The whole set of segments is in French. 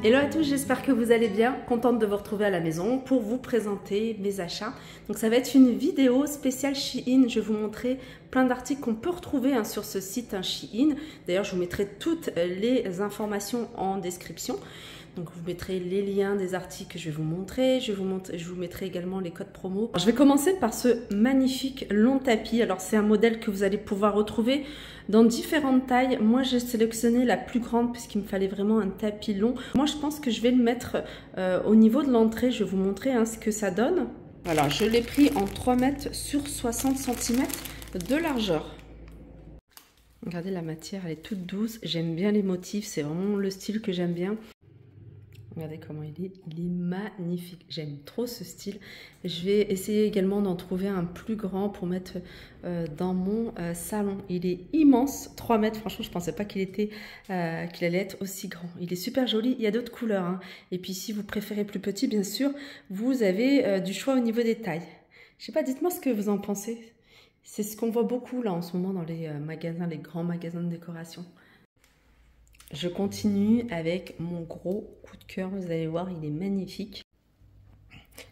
Hello à tous, j'espère que vous allez bien. Contente de vous retrouver à la maison pour vous présenter mes achats. Donc ça va être une vidéo spéciale Shein. Je vais vous montrer plein d'articles qu'on peut retrouver sur ce site Shein. D'ailleurs, je vous mettrai toutes les informations en description. Donc vous mettrez les liens des articles que je vais vous montrer. Je vous mettrai également les codes promo. Je vais commencer par ce magnifique long tapis. Alors c'est un modèle que vous allez pouvoir retrouver dans différentes tailles. Moi j'ai sélectionné la plus grande puisqu'il me fallait vraiment un tapis long. Moi je pense que je vais le mettre au niveau de l'entrée. Je vais vous montrer ce que ça donne. Voilà, je l'ai pris en 3 mètres sur 60 cm de largeur. Regardez, la matière elle est toute douce. J'aime bien les motifs, c'est vraiment le style que j'aime bien. Regardez comment il est magnifique. J'aime trop ce style. Je vais essayer également d'en trouver un plus grand pour mettre dans mon salon. Il est immense, 3 mètres. Franchement, je ne pensais pas qu'il allait être aussi grand. Il est super joli. Il y a d'autres couleurs. Et puis, si vous préférez plus petit, bien sûr, vous avez du choix au niveau des tailles. Je sais pas, dites-moi ce que vous en pensez. C'est ce qu'on voit beaucoup là en ce moment dans les magasins, les grands magasins de décoration. Je continue avec mon gros coup de cœur, vous allez voir, il est magnifique.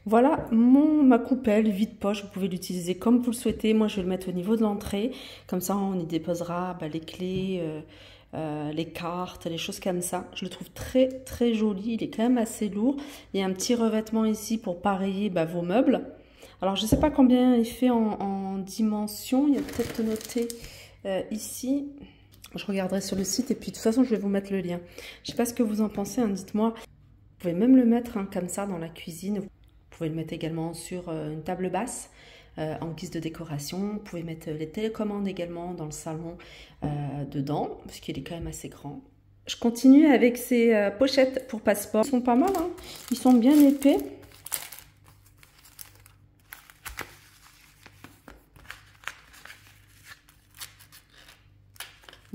Voilà ma coupelle vide-poche, vous pouvez l'utiliser comme vous le souhaitez. Moi, je vais le mettre au niveau de l'entrée, comme ça on y déposera les clés, les cartes, les choses comme ça. Je le trouve très très joli, il est quand même assez lourd. Il y a un petit revêtement ici pour pareiller vos meubles. Alors, je ne sais pas combien il fait en dimension, il y a peut-être noté ici. Je regarderai sur le site et puis de toute façon je vais vous mettre le lien. Je ne sais pas ce que vous en pensez, dites-moi. Vous pouvez même le mettre comme ça dans la cuisine. Vous pouvez le mettre également sur une table basse en guise de décoration. Vous pouvez mettre les télécommandes également dans le salon dedans, parce qu'il est quand même assez grand. Je continue avec ces pochettes pour passeport. Ils sont pas mal, ils sont bien épais.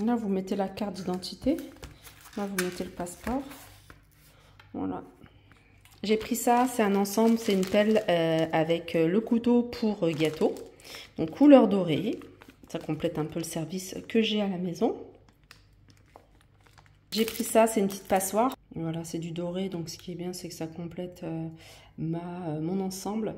Là, vous mettez la carte d'identité. Là, vous mettez le passeport. Voilà. J'ai pris ça, c'est un ensemble, c'est une pelle avec le couteau pour gâteau. Donc, couleur dorée. Ça complète un peu le service que j'ai à la maison. J'ai pris ça, c'est une petite passoire. Voilà, c'est du doré. Donc, ce qui est bien, c'est que ça complète mon ensemble.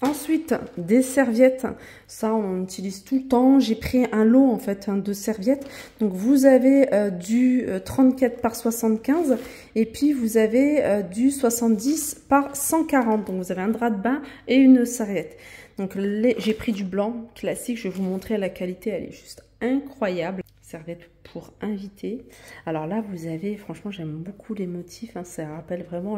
Ensuite, des serviettes, ça on utilise tout le temps. J'ai pris un lot en fait de serviettes. Donc vous avez du 34 par 75 et puis vous avez du 70 par 140. Donc vous avez un drap de bain et une serviette. Donc j'ai pris du blanc classique, je vais vous montrer la qualité, elle est juste incroyable. Serviette pour inviter. Alors là, vous avez, franchement, j'aime beaucoup les motifs. Ça rappelle vraiment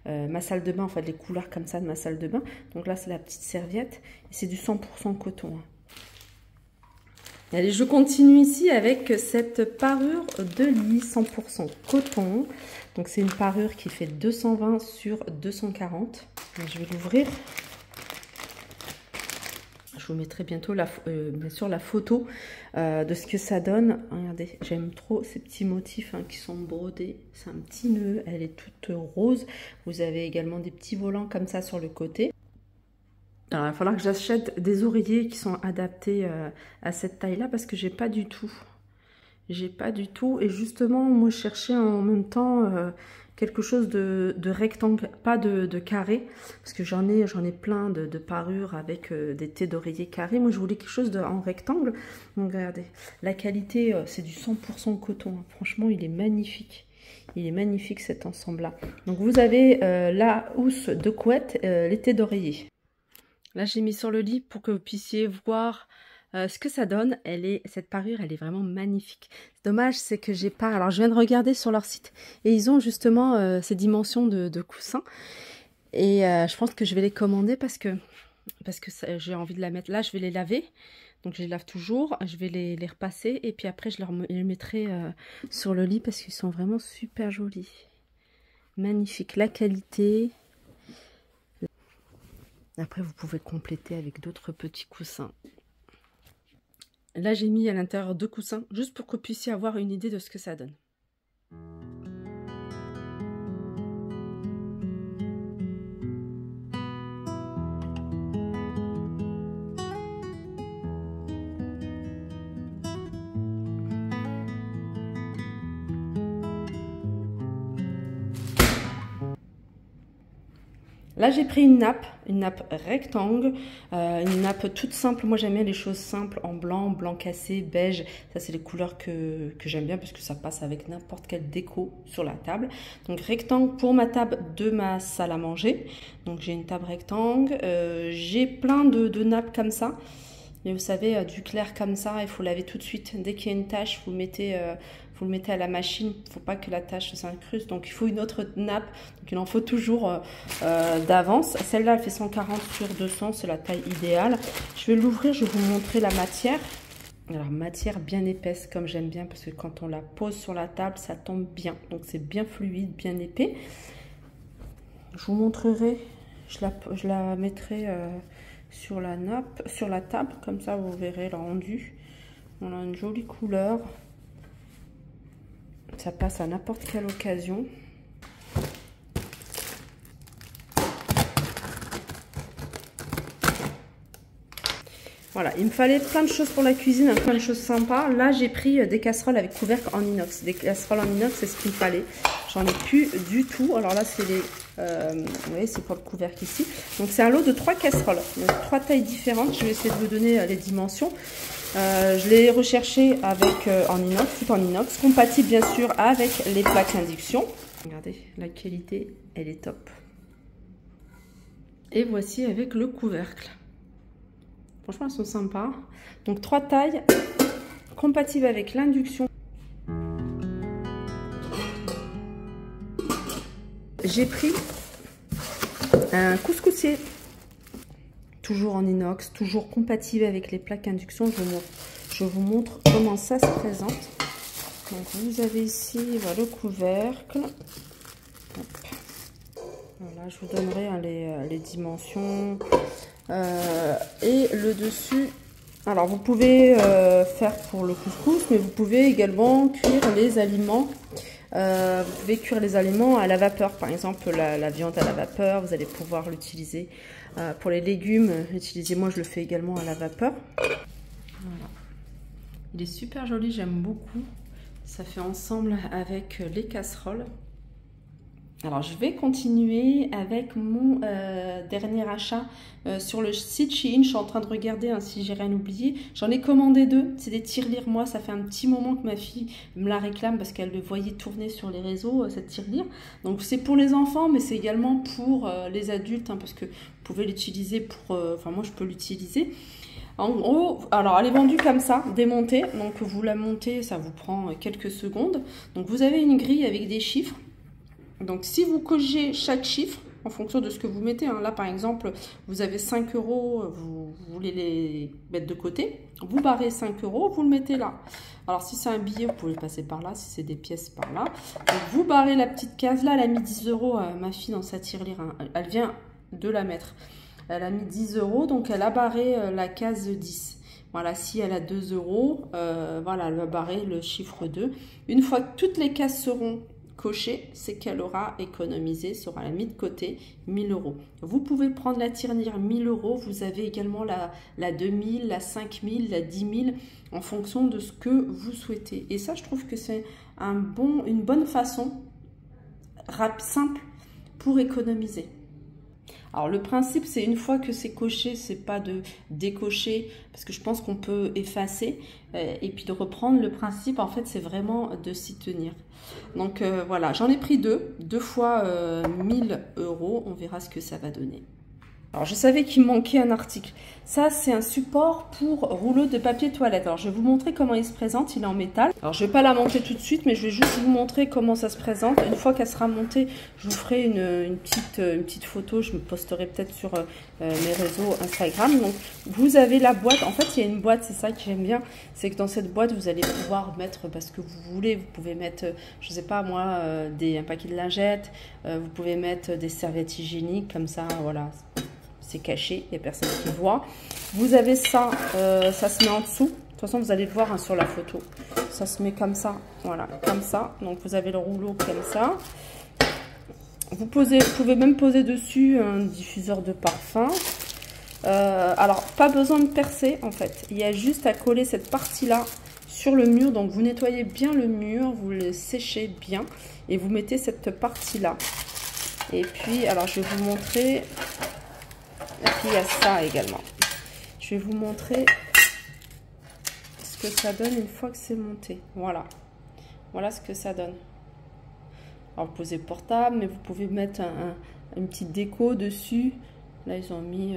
ma salle de bain, en fait, les couleurs comme ça de ma salle de bain. Donc là, c'est la petite serviette. Et c'est du 100% coton. Allez, je continue ici avec cette parure de lit 100% coton. Donc c'est une parure qui fait 220 sur 240. Donc, je vais l'ouvrir. Je vous mettrai bientôt bien sûr la photo de ce que ça donne. Regardez, j'aime trop ces petits motifs qui sont brodés. C'est un petit nœud, elle est toute rose. Vous avez également des petits volants comme ça sur le côté. Alors, il va falloir que j'achète des oreillers qui sont adaptés à cette taille-là parce que j'ai pas du tout. J'ai pas du tout. Et justement, moi, je cherchais en même temps quelque chose de rectangle, pas de carré. Parce que j'en ai plein de parures avec des tés d'oreiller carrés. Moi, je voulais quelque chose en rectangle. Donc, regardez. La qualité, c'est du 100% coton. Franchement, il est magnifique. Il est magnifique cet ensemble-là. Donc, vous avez la housse de couette, les tés d'oreiller. Là, j'ai mis sur le lit pour que vous puissiez voir ce que ça donne. Cette parure, elle est vraiment magnifique. Dommage, c'est que j'ai pas... Alors, je viens de regarder sur leur site et ils ont justement ces dimensions de coussins. Et je pense que je vais les commander parce que j'ai envie de la mettre. Là, je vais les laver. Donc, je les lave toujours. Je vais les repasser et puis après, je les mettrai sur le lit parce qu'ils sont vraiment super jolis. Magnifique. La qualité... Après, vous pouvez compléter avec d'autres petits coussins. Là, j'ai mis à l'intérieur 2 coussins, juste pour que vous puissiez avoir une idée de ce que ça donne. Là, j'ai pris une nappe rectangle, une nappe toute simple. Moi, j'aime bien les choses simples en blanc, blanc cassé, beige. Ça, c'est les couleurs que j'aime bien parce que ça passe avec n'importe quelle déco sur la table. Donc, rectangle pour ma table de ma salle à manger. Donc, j'ai une table rectangle. J'ai plein de nappes comme ça. Mais vous savez, du clair comme ça, il faut laver tout de suite. Dès qu'il y a une tache, vous le mettez à la machine. Il ne faut pas que la tache s'incruste. Donc, il faut une autre nappe. Donc, il en faut toujours d'avance. Celle-là, elle fait 140 sur 200. C'est la taille idéale. Je vais l'ouvrir. Je vais vous montrer la matière. Alors, matière bien épaisse, comme j'aime bien. Parce que quand on la pose sur la table, ça tombe bien. Donc, c'est bien fluide, bien épais. Je vous montrerai. Je la mettrai... sur la nappe, sur la table, comme ça vous verrez le rendu. On a une jolie couleur, ça passe à n'importe quelle occasion. Voilà, il me fallait plein de choses pour la cuisine, plein de choses sympas. Là, j'ai pris des casseroles avec couvercle en inox. Des casseroles en inox, c'est ce qu'il me fallait. J'en ai plus du tout. Alors là, c'est les... vous voyez, c'est pour le couvercle ici. Donc, c'est un lot de 3 casseroles. Donc, 3 tailles différentes. Je vais essayer de vous donner les dimensions. Je l'ai recherché avec en inox, tout en inox. Compatible, bien sûr, avec les plaques induction. Regardez, la qualité, elle est top. Et voici avec le couvercle. Franchement, elles sont sympas. Donc, 3 tailles compatibles avec l'induction. J'ai pris un couscoussier. Toujours en inox, toujours compatible avec les plaques induction. Je vous montre comment ça se présente. Donc, vous avez ici voilà, le couvercle. Hop. Voilà, je vous donnerai hein, les dimensions. Et le dessus, alors vous pouvez faire pour le couscous, mais vous pouvez également cuire les aliments. Vous pouvez cuire les aliments à la vapeur, par exemple la viande à la vapeur, vous allez pouvoir l'utiliser pour les légumes. Moi je le fais également à la vapeur. Voilà. Il est super joli, j'aime beaucoup. Ça fait ensemble avec les casseroles. Alors, je vais continuer avec mon dernier achat sur le site Shein. Je suis en train de regarder hein, si j'ai rien oublié. J'en ai commandé 2. C'est des tirelires. Moi, ça fait un petit moment que ma fille me la réclame parce qu'elle le voyait tourner sur les réseaux, cette tirelire. Donc, c'est pour les enfants, mais c'est également pour les adultes hein, parce que vous pouvez l'utiliser pour... Enfin, moi, je peux l'utiliser. En haut, alors elle est vendue comme ça, démontée. Donc, vous la montez, ça vous prend quelques secondes. Donc, vous avez une grille avec des chiffres. Donc, si vous cochez chaque chiffre, en fonction de ce que vous mettez, hein, là par exemple, vous avez 5 €, vous voulez les mettre de côté, vous barrez 5 €, vous le mettez là. Alors, si c'est un billet, vous pouvez le passer par là, si c'est des pièces, par là. Donc, vous barrez la petite case, là, elle a mis 10 €, ma fille, dans sa tirelire, hein, elle vient de la mettre. Elle a mis 10 €, donc elle a barré la case 10. Voilà, si elle a 2 €, voilà, elle va barrer le chiffre 2. Une fois que toutes les cases seront cochées, c'est qu'elle aura économisé, sera mis de côté 1 000 €. Vous pouvez prendre la tirelire 1 000 €, vous avez également la 2 000, la 5 000, la 10 000, en fonction de ce que vous souhaitez. Et ça, je trouve que c'est une bonne façon, simple, pour économiser. Alors le principe, c'est une fois que c'est coché, c'est pas de décocher, parce que je pense qu'on peut effacer, et puis de reprendre. Le principe, en fait, c'est vraiment de s'y tenir. Donc voilà, j'en ai pris 2 fois 1 000 €, on verra ce que ça va donner. Alors, je savais qu'il me manquait un article. Ça, c'est un support pour rouleau de papier toilette. Alors, je vais vous montrer comment il se présente. Il est en métal. Alors, je ne vais pas la monter tout de suite, mais je vais juste vous montrer comment ça se présente. Une fois qu'elle sera montée, je vous ferai une petite photo. Je me posterai peut-être sur mes réseaux Instagram. Donc, vous avez la boîte. En fait, il y a une boîte. C'est ça que j'aime bien. C'est que dans cette boîte, vous allez pouvoir mettre ce que vous voulez. Vous pouvez mettre, je ne sais pas moi, un paquet de lingettes. Vous pouvez mettre des serviettes hygiéniques comme ça. Voilà. C'est caché, il n'y a personne qui voit. Vous avez ça, ça se met en dessous. De toute façon, vous allez le voir hein, sur la photo. Ça se met comme ça, voilà, comme ça. Donc, vous avez le rouleau comme ça. Vous pouvez même poser dessus un diffuseur de parfum. Alors, pas besoin de percer, en fait. Il y a juste à coller cette partie-là sur le mur. Donc, vous nettoyez bien le mur, vous le séchez bien. Et vous mettez cette partie-là. Et puis, alors je vais vous montrer. Et puis il y a ça également. Je vais vous montrer ce que ça donne une fois que c'est monté. Voilà. Voilà ce que ça donne. Alors vous posez portable, mais vous pouvez mettre une petite déco dessus. Là, ils ont mis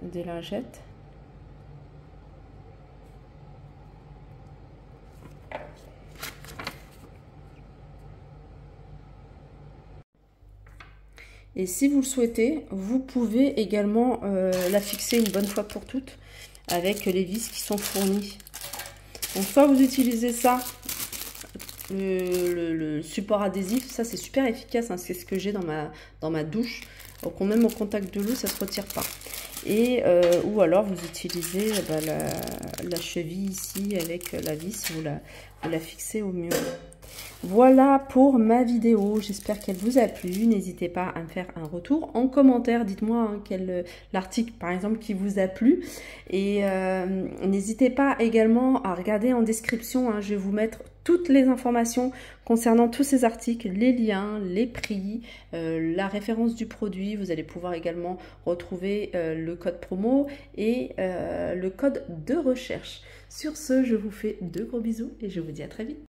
des lingettes. Et si vous le souhaitez, vous pouvez également la fixer une bonne fois pour toutes avec les vis qui sont fournies. Donc soit vous utilisez ça, le support adhésif, ça c'est super efficace, hein, c'est ce que j'ai dans ma douche. Donc même au contact de l'eau, ça ne se retire pas. Et ou alors vous utilisez la cheville ici avec la vis, vous la fixez au mur. Voilà pour ma vidéo, j'espère qu'elle vous a plu. N'hésitez pas à me faire un retour en commentaire, dites-moi hein, quel l'article par exemple qui vous a plu. Et n'hésitez pas également à regarder en description, hein, je vais vous mettre toutes les informations concernant tous ces articles, les liens, les prix, la référence du produit. Vous allez pouvoir également retrouver le code promo et le code de recherche. Sur ce, je vous fais de gros bisous et je vous dis à très vite.